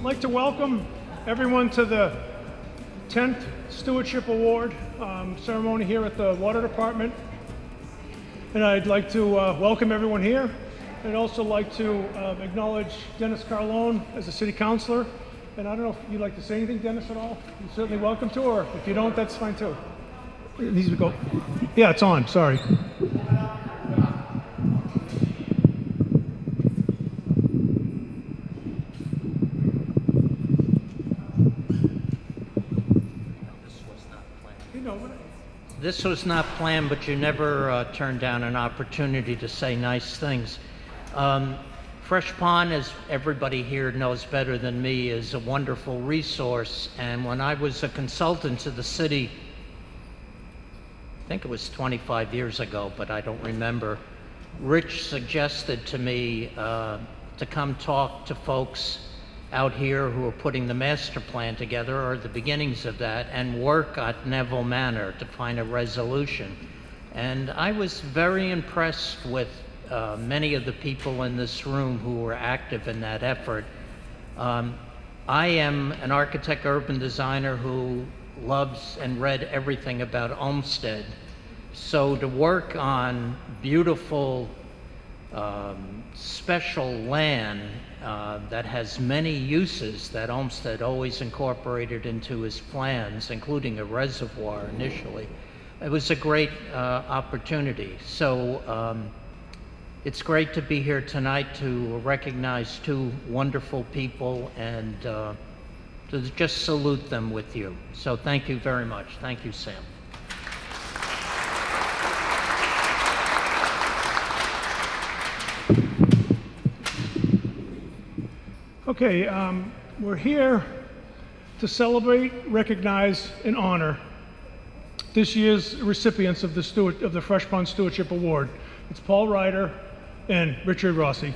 like to welcome everyone to the 10th Stewardship Award ceremony here at the Water Department. And I'd like to welcome everyone here. I'd also like to acknowledge Dennis Carlone as a city councilor. And I don't know if you'd like to say anything, Dennis, at all. You're certainly welcome to, or if you don't, that's fine too. It needs to go. Yeah, it's on, sorry. This was not planned, but you never turn down an opportunity to say nice things. Fresh Pond, as everybody here knows better than me, is a wonderful resource. And when I was a consultant to the city, I think it was 25 years ago, but I don't remember, Rich suggested to me to come talk to folks out here who are putting the master plan together, or the beginnings of that, and work at Neville Manor to find a resolution. And I was very impressed with many of the people in this room who were active in that effort. I am an architect, urban designer who loves and read everything about Olmsted. So to work on beautiful, special land that has many uses that Olmsted always incorporated into his plans, including a reservoir initially. It was a great opportunity. So it's great to be here tonight to recognize two wonderful people and to just salute them with you. So thank you very much. Thank you, Sam. Okay, we're here to celebrate, recognize, and honor this year's recipients of the Fresh Pond Stewardship Award. It's Paul Ryder and Richard Rossi.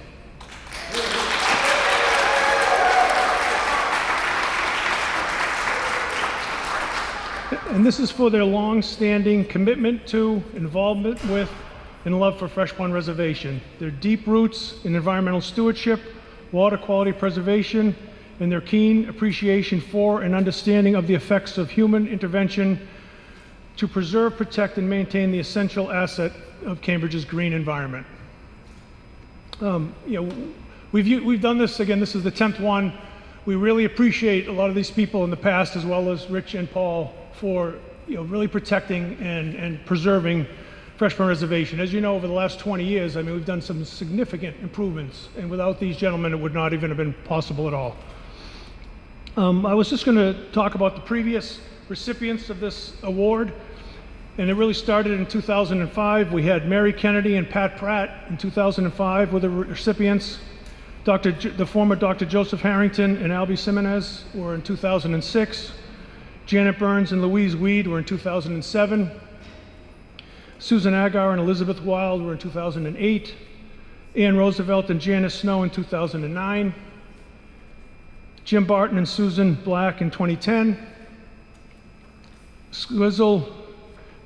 And this is for their long-standing commitment to, involvement with, and love for Fresh Pond Reservation, their deep roots in environmental stewardship, water quality preservation, and their keen appreciation for and understanding of the effects of human intervention to preserve, protect, and maintain the essential asset of Cambridge's green environment. We've done this, again, this is the 10th one. We really appreciate a lot of these people in the past, as well as Rich and Paul, for really protecting and preserving Fresh Pond Reservation. As you know, over the last 20 years, I mean, we've done some significant improvements, and without these gentlemen, it would not even have been possible at all. I was just going to talk about the previous recipients of this award, and it really started in 2005. We had Mary Kennedy and Pat Pratt in 2005 were the recipients. The former Dr. Joseph Harrington and Albie Simonez were in 2006. Janet Burns and Louise Weed were in 2007. Susan Agar and Elizabeth Wild were in 2008. Ann Roosevelt and Janice Snow in 2009. Jim Barton and Susan Black in 2010. Swizzle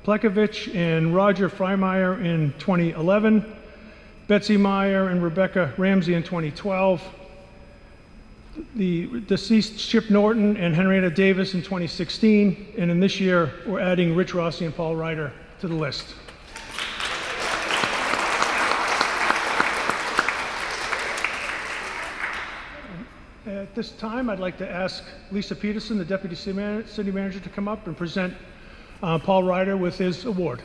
Plekovich and Roger Freimeyer in 2011. Betsy Meyer and Rebecca Ramsey in 2012. The deceased Chip Norton and Henrietta Davis in 2016. And in this year, we're adding Rich Rossi and Paul Ryder to the list. At this time, I'd like to ask Lisa Peterson, the Deputy City Manager, to come up and present Paul Ryder with his award.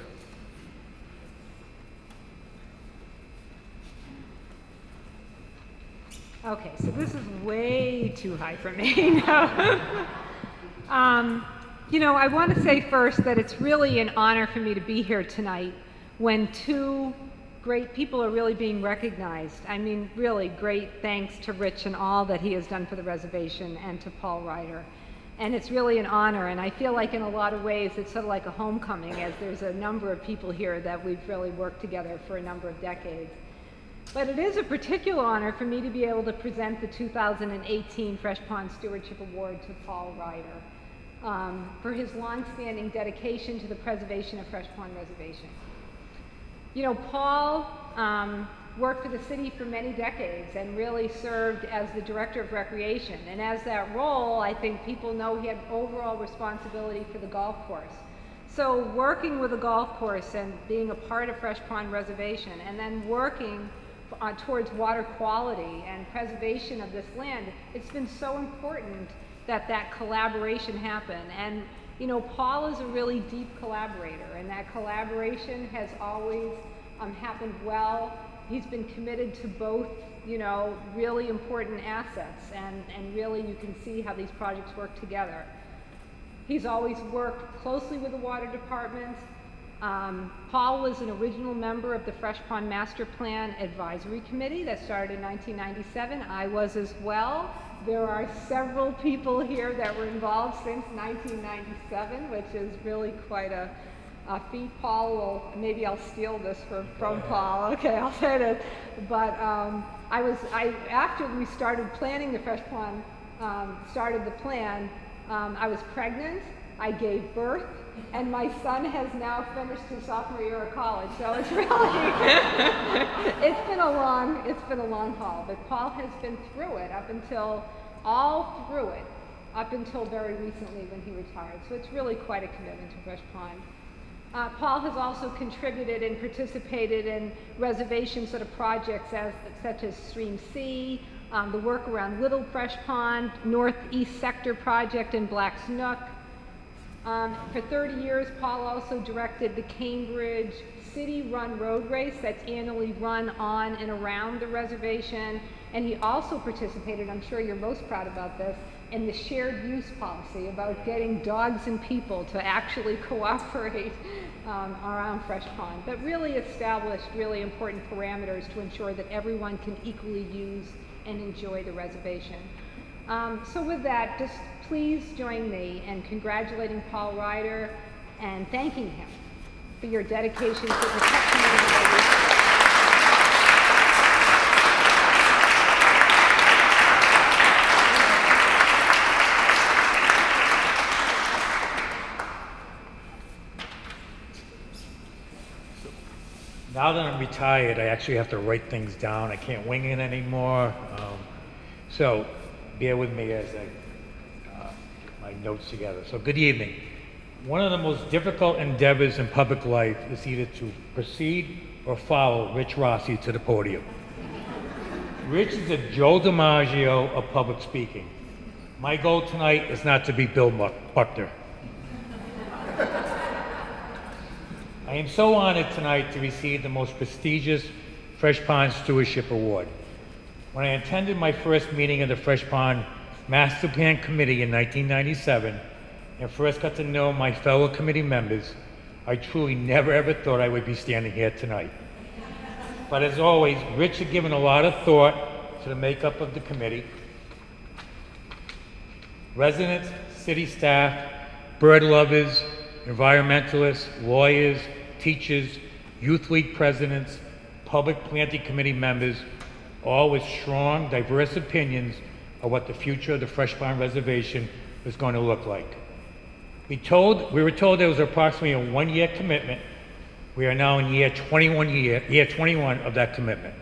Okay, so this is way too high for me. I want to say first that it's really an honor for me to be here tonight when two great people are really being recognized. I mean, really great thanks to Rich and all that he has done for the reservation, and to Paul Ryder. And it's really an honor, and I feel like in a lot of ways it's sort of like a homecoming, as there's a number of people here that we've really worked together for a number of decades. But it is a particular honor for me to be able to present the 2018 Fresh Pond Stewardship Award to Paul Ryder for his longstanding dedication to the preservation of Fresh Pond Reservation. You know, Paul worked for the city for many decades and really served as the director of recreation. And as that role, I think people know he had overall responsibility for the golf course. So working with the golf course and being a part of Fresh Pond Reservation and then working towards water quality and preservation of this land, it's been so important that that collaboration happen. And you know, Paul is a really deep collaborator, and that collaboration has always happened well. He's been committed to both, you know, really important assets, and really you can see how these projects work together. He's always worked closely with the water department. Paul was an original member of the Fresh Pond Master Plan Advisory Committee that started in 1997. I was as well. There are several people here that were involved since 1997, which is really quite a feat. Paul will, maybe I'll steal this from Paul. Okay, I'll say this. But after we started planning the Fresh Pond, started the plan, I was pregnant, I gave birth, and my son has now finished his sophomore year of college. So it's really, it's been a long haul. But Paul has been through it up until very recently when he retired. So it's really quite a commitment to Fresh Pond. Paul has also contributed and participated in reservation sort of projects such as Stream C, the work around Little Fresh Pond, Northeast Sector Project, and Black's Nook. For 30 years, Paul also directed the Cambridge city-run road race that's annually run on and around the reservation. And he also participated, I'm sure you're most proud about this, in the shared use policy about getting dogs and people to actually cooperate around Fresh Pond, but really established really important parameters to ensure that everyone can equally use and enjoy the reservation. So with that, just please join me in congratulating Paul Ryder and thanking him for your dedication to protection of the reservation. Now that I'm retired, I actually have to write things down. I can't wing it anymore. So bear with me as I get my notes together. So good evening. One of the most difficult endeavors in public life is either to proceed or follow Rich Rossi to the podium. Rich is a Joe DiMaggio of public speaking. My goal tonight is not to be Bill Buckner. I am so honored tonight to receive the most prestigious Fresh Pond Stewardship Award. When I attended my first meeting of the Fresh Pond Master Plan Committee in 1997 and first got to know my fellow committee members, I truly never ever thought I would be standing here tonight. But as always, Rich had given a lot of thought to the makeup of the committee. Residents, city staff, bird lovers, environmentalists, lawyers, teachers, youth league presidents, public planting committee members, all with strong, diverse opinions of what the future of the Fresh Pond Reservation was going to look like. We were told there was approximately a 1-year commitment. We are now in year 21 of that commitment.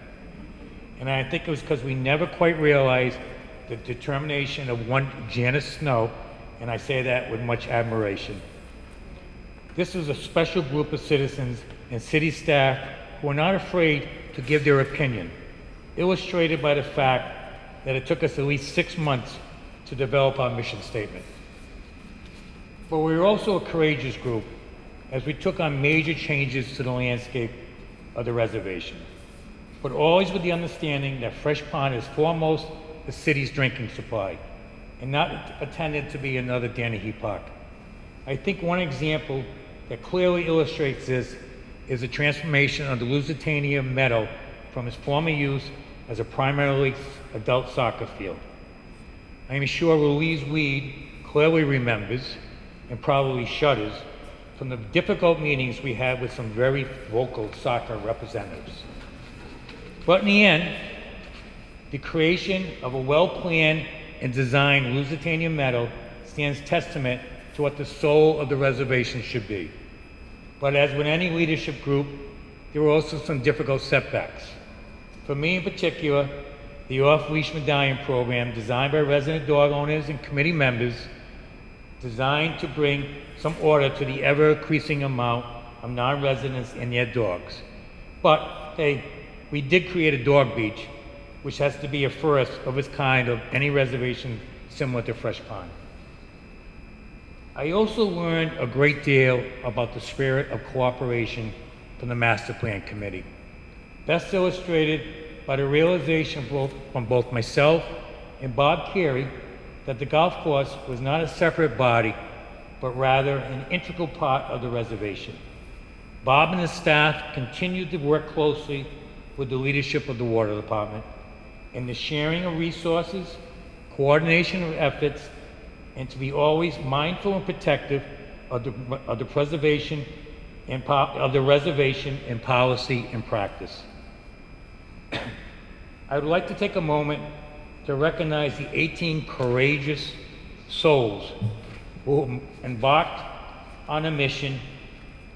And I think it was because we never quite realized the determination of one Janice Snow, and I say that with much admiration. This was a special group of citizens and city staff who were not afraid to give their opinion, illustrated by the fact that it took us at least 6 months to develop our mission statement. But we were also a courageous group as we took on major changes to the landscape of the reservation, but always with the understanding that Fresh Pond is foremost the city's drinking supply and not intended to be another Dennehy Park. I think one example that clearly illustrates this is the transformation of the Lusitania Meadow from its former use as a primarily adult soccer field. I am sure Louise Weed clearly remembers and probably shudders from the difficult meetings we had with some very vocal soccer representatives. But in the end, the creation of a well-planned and designed Lusitania Meadow stands testament to what the soul of the reservation should be. But as with any leadership group, there were also some difficult setbacks. For me in particular, the off-leash medallion program designed by resident dog owners and committee members, designed to bring some order to the ever-increasing amount of non-residents and their dogs. But, hey, we did create a dog beach, which has to be a first of its kind of any reservation similar to Fresh Pond. I also learned a great deal about the spirit of cooperation from the Master Plan Committee, best illustrated by the realization from both myself and Bob Carey that the golf course was not a separate body, but rather an integral part of the reservation. Bob and his staff continued to work closely with the leadership of the Water Department in the sharing of resources, coordination of efforts, and to be always mindful and protective of the preservation and of the reservation in policy and practice. I would like to take a moment to recognize the 18 courageous souls who embarked on a mission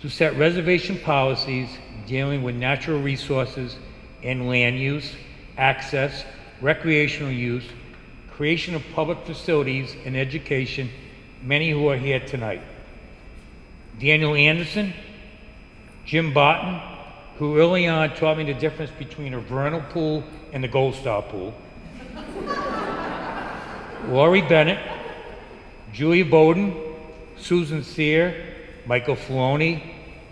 to set reservation policies dealing with natural resources and land use, access, recreational use, creation of public facilities, and education, many who are here tonight. Daniel Anderson, Jim Barton, who early on taught me the difference between a vernal pool and the Gold Star pool. Laurie Bennett, Julia Bowden, Susan Sear, Michael Filoni,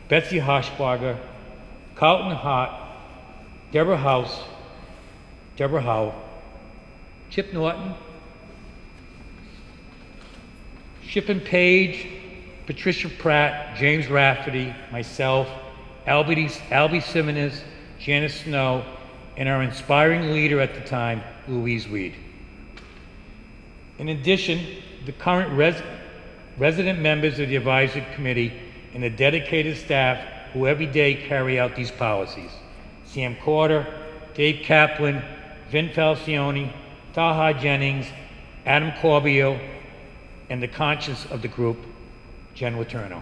Betsy Hoshbarger, Carlton Hart, Deborah Howe, Chip Norton, Shippen Page, Patricia Pratt, James Rafferty, myself, Albie Simmons, Janice Snow, and our inspiring leader at the time, Louise Weed. In addition, the current resident members of the advisory committee and the dedicated staff who every day carry out these policies. Sam Corder, Dave Kaplan, Vin Falcione, Taha Jennings, Adam Corbio, and the conscience of the group, Jen Letourneau.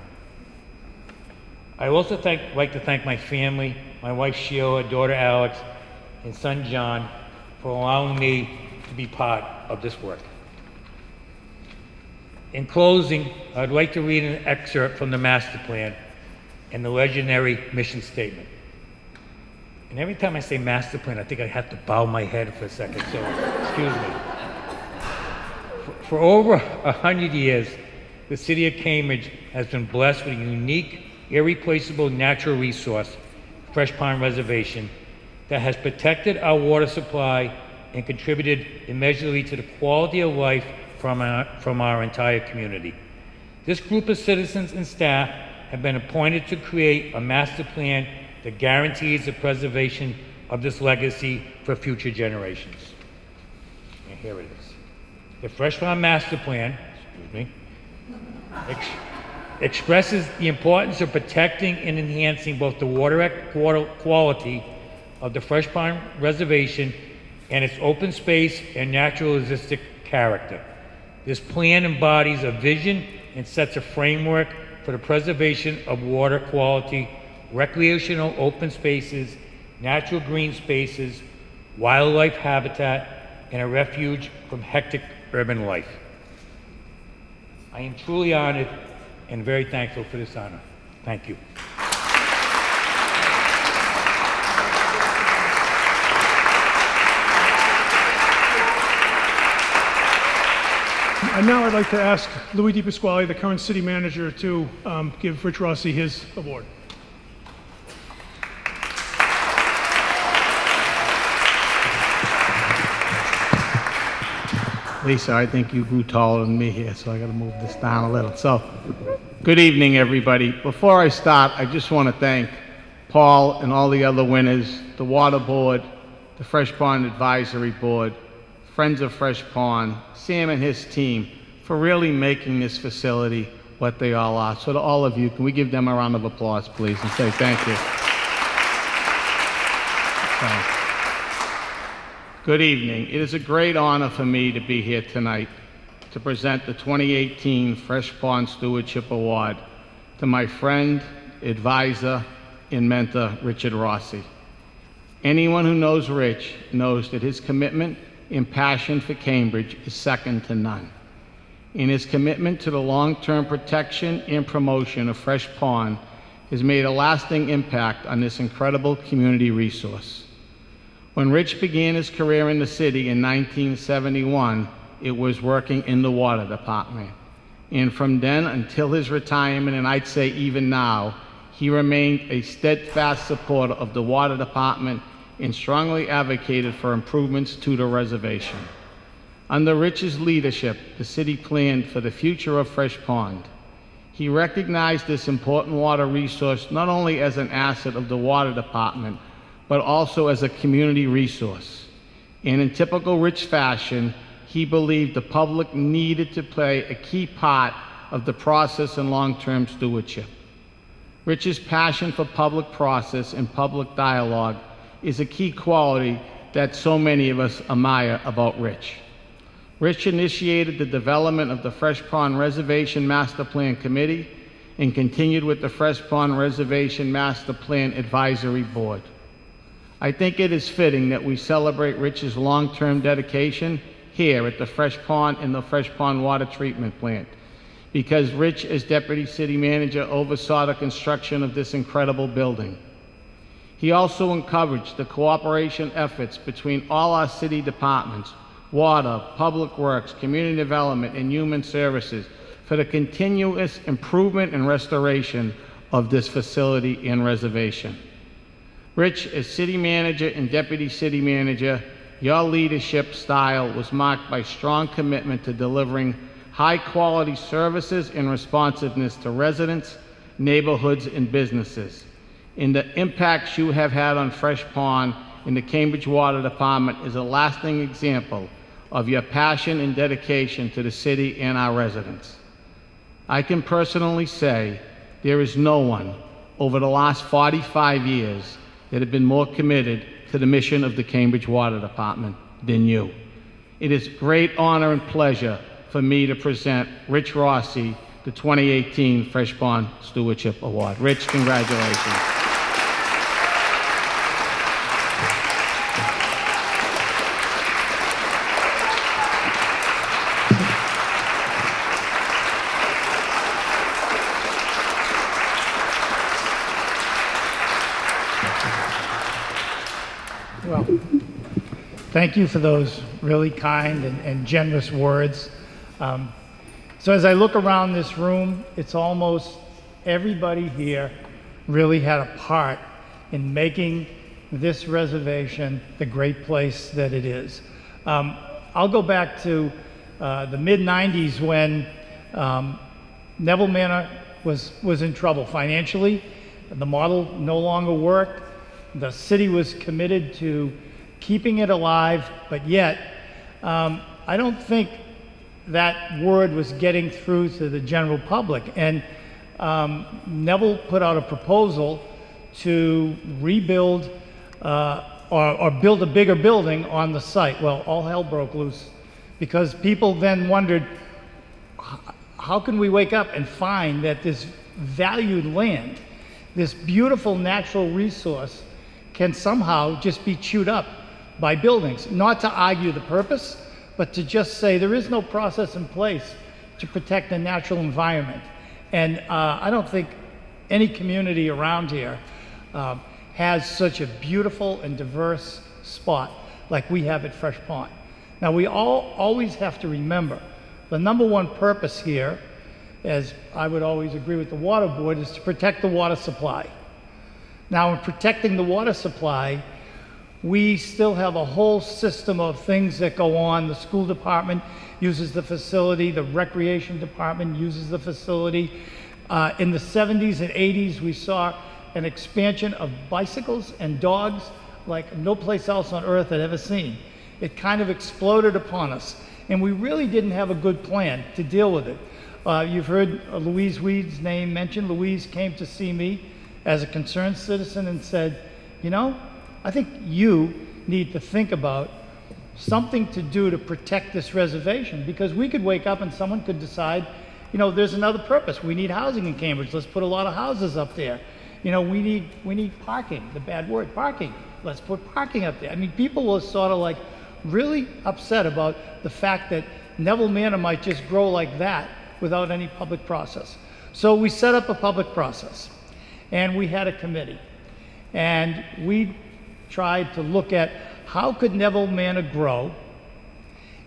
I also like to thank my family, my wife Sheila, daughter Alex, and son John for allowing me to be part of this work. In closing, I'd like to read an excerpt from the master plan and the legendary mission statement. And every time I say master plan, I think I have to bow my head for a second, so excuse me. For over 100 years, the city of Cambridge has been blessed with a unique, irreplaceable natural resource, Fresh Pond Reservation, that has protected our water supply and contributed immeasurably to the quality of life from our entire community. This group of citizens and staff have been appointed to create a master plan that guarantees the preservation of this legacy for future generations. And here it is. The Fresh Pond Master Plan, expresses the importance of protecting and enhancing both the water quality of the Fresh Pond Reservation and its open space and naturalistic character. This plan embodies a vision and sets a framework for the preservation of water quality, recreational open spaces, natural green spaces, wildlife habitat, and a refuge from hectic urban life. I am truly honored and very thankful for this honor. Thank you. And now I'd like to ask Louis DePasquale, the current city manager, to give Rich Rossi his award. Lisa, I think you grew taller than me here, so I got to move this down a little. So, good evening, everybody. Before I start, I just want to thank Paul and all the other winners, the Water Board, the Fresh Pond Advisory Board, Friends of Fresh Pond, Sam and his team, for really making this facility what they all are. So to all of you, can we give them a round of applause, please, and say thank you. So, good evening. It is a great honor for me to be here tonight to present the 2018 Fresh Pond Stewardship Award to my friend, advisor, and mentor, Richard Rossi. Anyone who knows Rich knows that his commitment and passion for Cambridge is second to none. And his commitment to the long-term protection and promotion of Fresh Pond has made a lasting impact on this incredible community resource. When Rich began his career in the city in 1971, it was working in the water department. And from then until his retirement, and I'd say even now, he remained a steadfast supporter of the water department and strongly advocated for improvements to the reservation. Under Rich's leadership, the city planned for the future of Fresh Pond. He recognized this important water resource not only as an asset of the water department, but also as a community resource. And in typical Rich fashion, he believed the public needed to play a key part of the process and long-term stewardship. Rich's passion for public process and public dialogue is a key quality that so many of us admire about Rich. Rich initiated the development of the Fresh Pond Reservation Master Plan Committee and continued with the Fresh Pond Reservation Master Plan Advisory Board. I think it is fitting that we celebrate Rich's long-term dedication here at the Fresh Pond and the Fresh Pond Water Treatment Plant, because Rich, as Deputy City Manager, oversaw the construction of this incredible building. He also encouraged the cooperation efforts between all our city departments, Water, Public Works, Community Development, and Human Services, for the continuous improvement and restoration of this facility and reservation. Rich, as City Manager and Deputy City Manager, your leadership style was marked by strong commitment to delivering high-quality services and responsiveness to residents, neighborhoods, and businesses. And the impacts you have had on Fresh Pond and the Cambridge Water Department is a lasting example of your passion and dedication to the city and our residents. I can personally say there is no one over the last 45 years that have been more committed to the mission of the Cambridge Water Department than you. It is great honor and pleasure for me to present Rich Rossi the 2018 Fresh Pond Stewardship Award. Rich, congratulations. Well, thank you for those really kind and generous words. So as I look around this room, it's almost everybody here really had a part in making this reservation the great place that it is. I'll go back to the mid-90s when Neville Manor was in trouble financially. The model no longer worked. The city was committed to keeping it alive, but yet I don't think that word was getting through to the general public. And Neville put out a proposal to rebuild or build a bigger building on the site. Well, all hell broke loose because people then wondered, how can we wake up and find that this valued land, this beautiful natural resource, can somehow just be chewed up by buildings? Not to argue the purpose, but to just say there is no process in place to protect the natural environment. And I don't think any community around here has such a beautiful and diverse spot like we have at Fresh Pond. Now, we always have to remember the number one purpose here, as I would always agree with the water board, is to protect the water supply. Now, in protecting the water supply, we still have a whole system of things that go on. The school department uses the facility, the recreation department uses the facility. In the 70s and 80s, we saw an expansion of bicycles and dogs like no place else on earth had ever seen. It kind of exploded upon us, and we really didn't have a good plan to deal with it. You've heard Louise Weed's name mentioned. Louise came to see me as a concerned citizen and said, you know, I think you need to think about something to do to protect this reservation, because we could wake up and someone could decide, you know, there's another purpose. We need housing in Cambridge. Let's put a lot of houses up there. You know, we need parking, the bad word, parking. let's put parking up there. I mean, people were sort of like really upset about the fact that Neville Manor might just grow like that without any public process. So we set up a public process, and we had a committee, and we tried to look at how could Neville Manor grow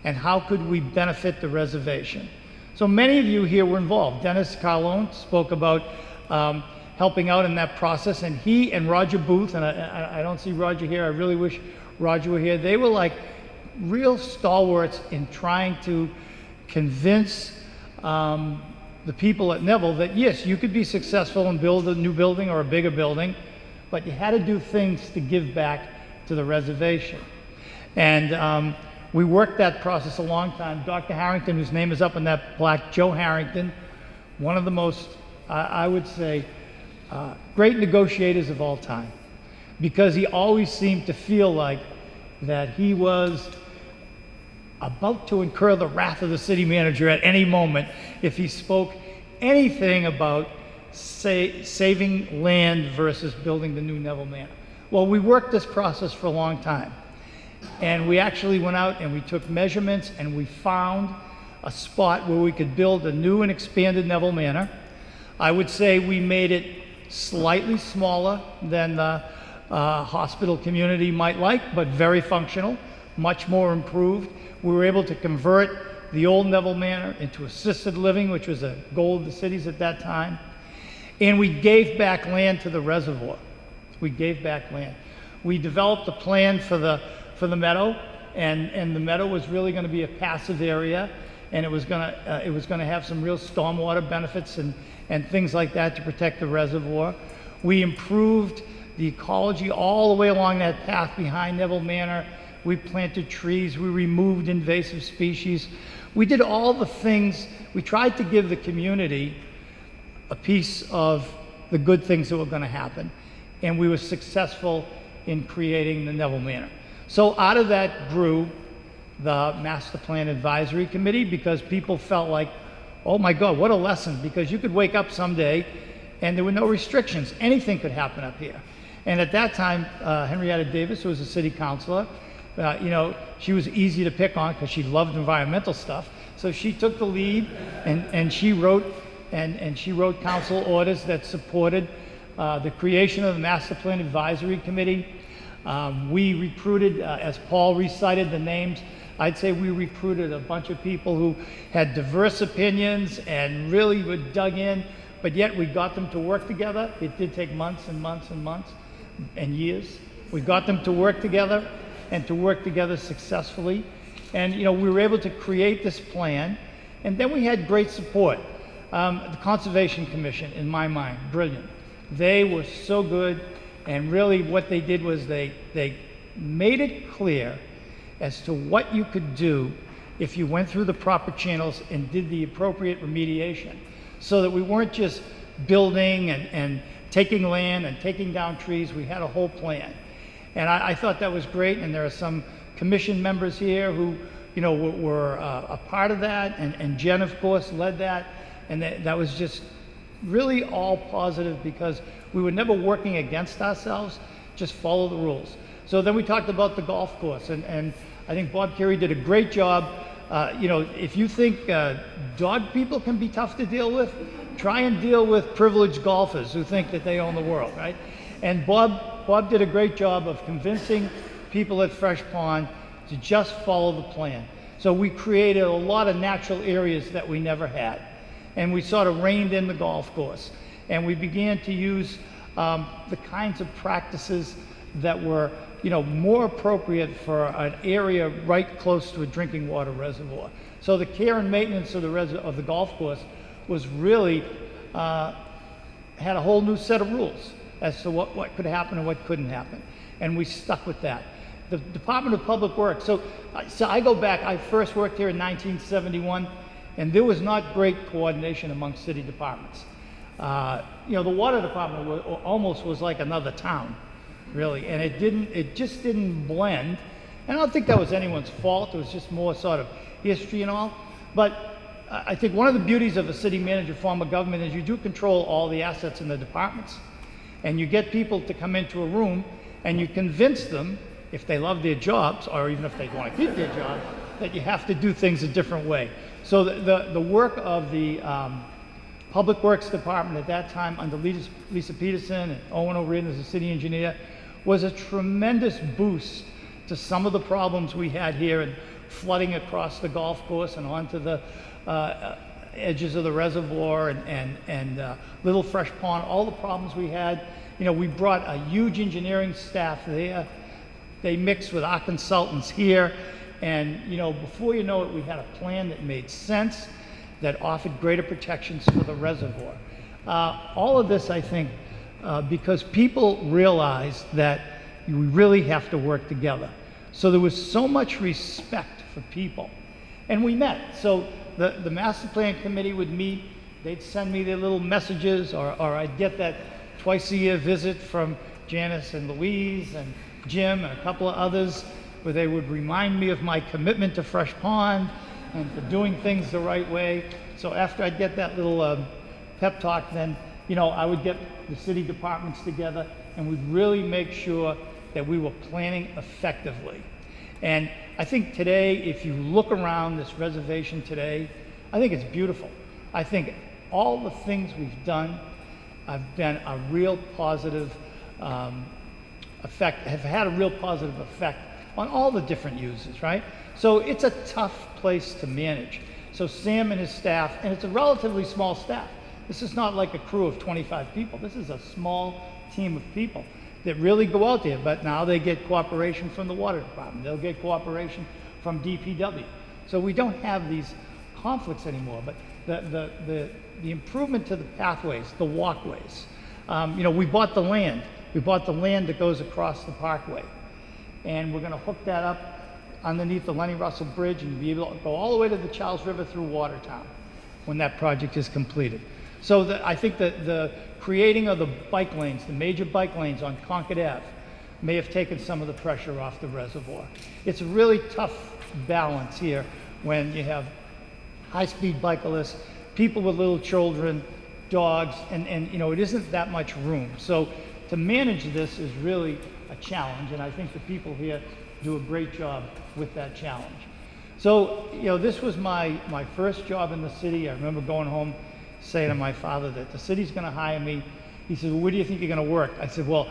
and how could we benefit the reservation. So many of you here were involved. Dennis Carlone spoke about helping out in that process, and he and Roger Booth, and I don't see Roger here, I really wish Roger were here, they were like real stalwarts in trying to convince the people at Neville that yes, you could be successful and build a new building or a bigger building, but you had to do things to give back to the reservation. And we worked that process a long time. Dr. Harrington, whose name is up in that plaque, Joe Harrington, one of the most, I would say, great negotiators of all time, because he always seemed to feel like that he was about to incur the wrath of the city manager at any moment if he spoke anything about saving land versus building the new Neville Manor. Well, we worked this process for a long time, and we actually went out and we took measurements, and we found a spot where we could build a new and expanded Neville Manor. I would say we made it slightly smaller than the hospital community might like, but very functional, much more improved. We were able to convert the old Neville Manor into assisted living, which was a goal of the cities at that time. And we gave back land to the reservoir. We gave back land. We developed a plan for the meadow, and the meadow was really going to be a passive area, and it was going to have some real stormwater benefits and things like that to protect the reservoir. We improved the ecology all the way along that path behind Neville Manor. We planted trees, we removed invasive species. We did all the things. We tried to give the community a piece of the good things that were going to happen. And we were successful in creating the Neville Manor. So out of that grew the Master Plan Advisory Committee, because people felt like, oh my God, what a lesson, because you could wake up someday and there were no restrictions. Anything could happen up here. And at that time, Henrietta Davis, who was a city councilor, she was easy to pick on because she loved environmental stuff. So she took the lead, and she wrote council orders that supported the creation of the Master Plan Advisory Committee. We recruited, as Paul recited the names, I'd say we recruited a bunch of people who had diverse opinions and really were dug in, but yet we got them to work together. It did take months and months and months and years. We got them to work together and to work together successfully. And we were able to create this plan, and then we had great support. The Conservation Commission, in my mind, brilliant. They were so good, and really what they did was they made it clear as to what you could do if you went through the proper channels and did the appropriate remediation, so that we weren't just building and taking land and taking down trees. We had a whole plan. And I thought that was great, and there are some commission members here who, were a part of that, and Jen, of course, led that, and that was just really all positive, because we were never working against ourselves, just follow the rules. So then we talked about the golf course, and I think Bob Carey did a great job. If you think dog people can be tough to deal with, try and deal with privileged golfers who think that they own the world, right? And Bob did a great job of convincing people at Fresh Pond to just follow the plan. So we created a lot of natural areas that we never had. And we sort of reined in the golf course. And we began to use the kinds of practices that were, more appropriate for an area right close to a drinking water reservoir. So the care and maintenance of the golf course was really, had a whole new set of rules as to what could happen and what couldn't happen. And we stuck with that. The Department of Public Works, so I go back, I first worked here in 1971, and there was not great coordination among city departments. The water department almost was like another town, really, and it just didn't blend. And I don't think that was anyone's fault. It was just more sort of history and all. But I think one of the beauties of a city manager form of government is you do control all the assets in the departments. And you get people to come into a room And you convince them, if they love their jobs, or even if they want to keep their jobs, that you have to do things a different way. So the work of the Public Works Department at that time under Lisa Peterson and Owen O'Riordan as the city engineer was a tremendous boost to some of the problems we had here and flooding across the golf course and onto the edges of the reservoir and Little Fresh Pond, all the problems we had. You know, we brought a huge engineering staff there. They mixed with our consultants here. And, you know, before you know it, we had a plan that made sense, that offered greater protections for the reservoir. All of this, I think, because people realized that we really have to work together. So there was so much respect for people. And we met. So the master plan committee would meet, they'd send me their little messages, or I'd get that twice a year visit from Janice and Louise and Jim and a couple of others, where they would remind me of my commitment to Fresh Pond and for doing things the right way. So after I'd get that little pep talk, then, you know, I would get the city departments together and we'd really make sure that we were planning effectively. And I think today, if you look around this reservation today, I think it's beautiful. I think all the things we've done have been a real positive effect, have had a real positive effect on all the different uses, right? So it's a tough place to manage. So Sam and his staff, and it's a relatively small staff. This is not like a crew of 25 people. This is a small team of people that really go out there, but now they get cooperation from the water department. They'll get cooperation from DPW. So we don't have these conflicts anymore, but the improvement to the pathways, the walkways. You know, we bought the land. We bought the land that goes across the Parkway. And we're gonna hook that up underneath the Lenny Russell Bridge and be able to go all the way to the Charles River through Watertown when that project is completed. So I think that the creating of the bike lanes, the major bike lanes on Concord Ave, may have taken some of the pressure off the reservoir. It's a really tough balance here when you have high-speed bicyclists, people with little children, dogs, and you know, it isn't that much room. So to manage this is really a challenge, and I think the people here do a great job with that challenge. So, you know, this was my first job in the city. I remember going home saying to my father that the city's gonna hire me. He said, well, where do you think you're gonna work? I said, well,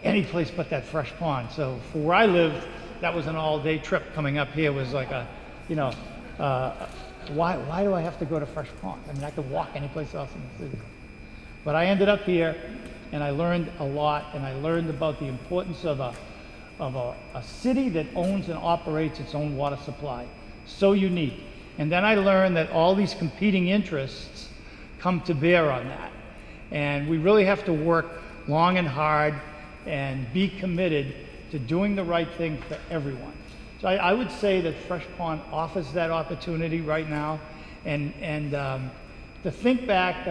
any place but that Fresh Pond. So for where I lived, that was an all-day trip. Coming up here was like a, you know, why do I have to go to Fresh Pond? I mean, I could walk any place else in the city. But I ended up here, and I learned a lot, and I learned about the importance of a city that owns and operates its own water supply. So unique. And then I learned that all these competing interests come to bear on that. And we really have to work long and hard and be committed to doing the right thing for everyone. So I would say that Fresh Pond offers that opportunity right now. And to think back,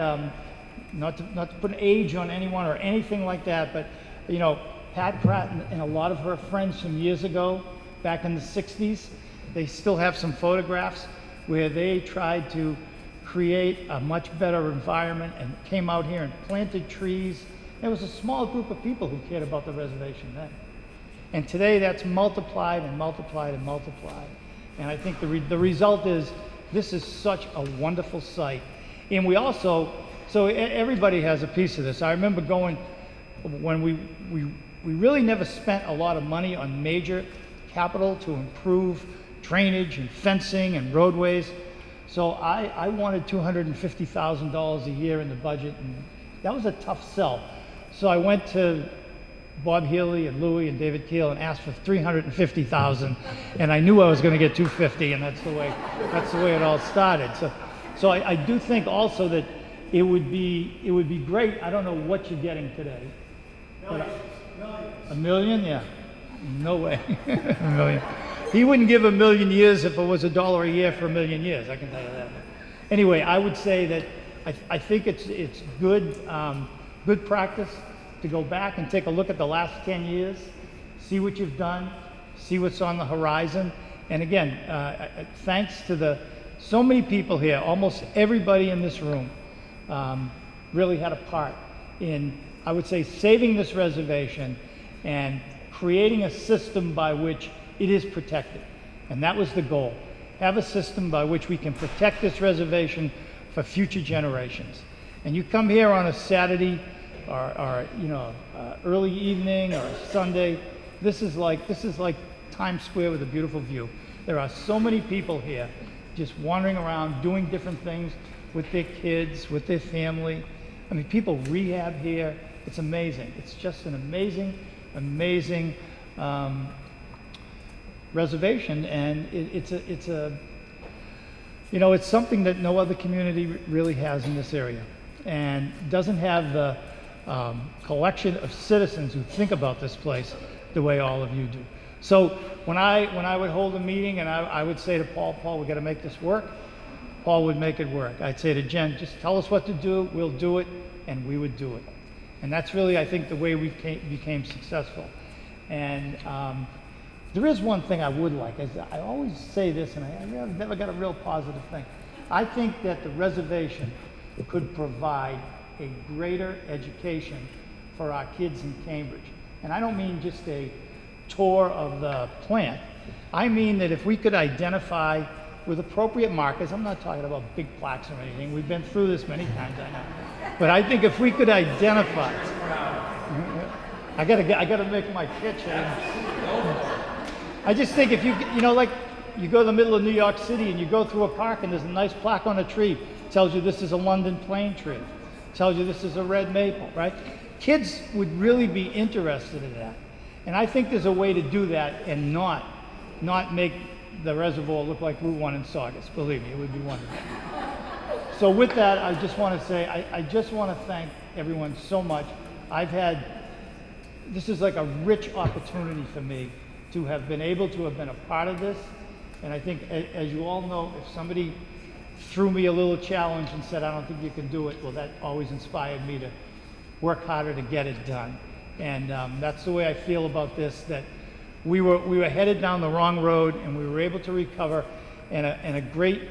not to put an age on anyone or anything like that, but you know, Pat Pratt and a lot of her friends from years ago, back in the 60s, they still have some photographs where they tried to create a much better environment and came out here and planted trees. There was a small group of people who cared about the reservation then. And today that's multiplied and multiplied and multiplied. And I think the result is this is such a wonderful site. And we also, so everybody has a piece of this. I remember going, when we really never spent a lot of money on major capital to improve drainage and fencing and roadways. So I wanted $250,000 a year in the budget, and that was a tough sell. So I went to Bob Healy and Louie and David Keel and asked for $350,000, and I knew I was going to get $250, and that's the way it all started. So I do think also that it would be great. I don't know what you're getting today. Millions. A million? Yeah. No way. A million. He wouldn't give $1 million years if it was $1 a year for $1 million years. I can tell you that. Anyway, I would say that I think it's good practice to go back and take a look at the last 10 years, see what you've done, see what's on the horizon. And again, thanks to so many people here, almost everybody in this room really had a part in, I would say, saving this reservation and creating a system by which it is protected. And that was the goal. Have a system by which we can protect this reservation for future generations. And you come here on a Saturday or early evening or a Sunday, this is like Times Square with a beautiful view. There are so many people here just wandering around doing different things with their kids, with their family. I mean, people rehab here. It's amazing. It's just an amazing, amazing reservation, and it's something that no other community really has in this area, and doesn't have the collection of citizens who think about this place the way all of you do. So when I would hold a meeting and I would say to Paul, we got to make this work, Paul would make it work. I'd say to Jen, just tell us what to do, we'll do it, and we would do it. And that's really, I think, the way we became successful. And there is one thing I would like. I always say this, and I've never got a real positive thing. I think that the reservation could provide a greater education for our kids in Cambridge. And I don't mean just a tour of the plant. I mean that if we could identify with appropriate markers, I'm not talking about big plaques or anything, we've been through this many times, I know. But I think if we could identify, I gotta make my pitch. I just think if you go to the middle of New York City and you go through a park and there's a nice plaque on a tree, tells you this is a London plane tree, tells you this is a red maple, right? Kids would really be interested in that. And I think there's a way to do that and not make the reservoir look like Route 1 in Saugus. Believe me, it would be wonderful. So with that, I just want to say, I just want to thank everyone so much. This is like a rich opportunity for me to have been able to have been a part of this. And I think, as you all know, if somebody threw me a little challenge and said, I don't think you can do it, well, that always inspired me to work harder to get it done. And that's the way I feel about this, that we were headed down the wrong road and we were able to recover, and a great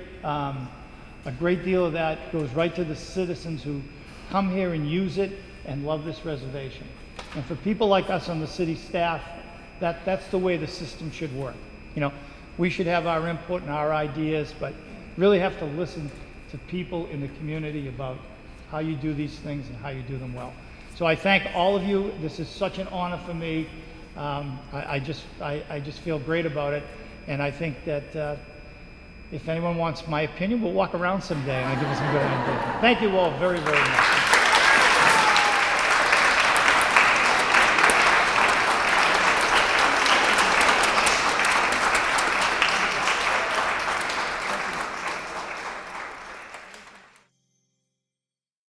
deal of that goes right to the citizens who come here and use it and love this reservation. And for people like us on the city staff, that's the way the system should work. We should have our input and our ideas, but really have to listen to people in the community about how you do these things and how you do them well. So I thank all of you. This is such an honor for me. I just feel great about it, and I think that if anyone wants my opinion, we'll walk around someday and I'll give you some good ideas. Thank you all very, very much.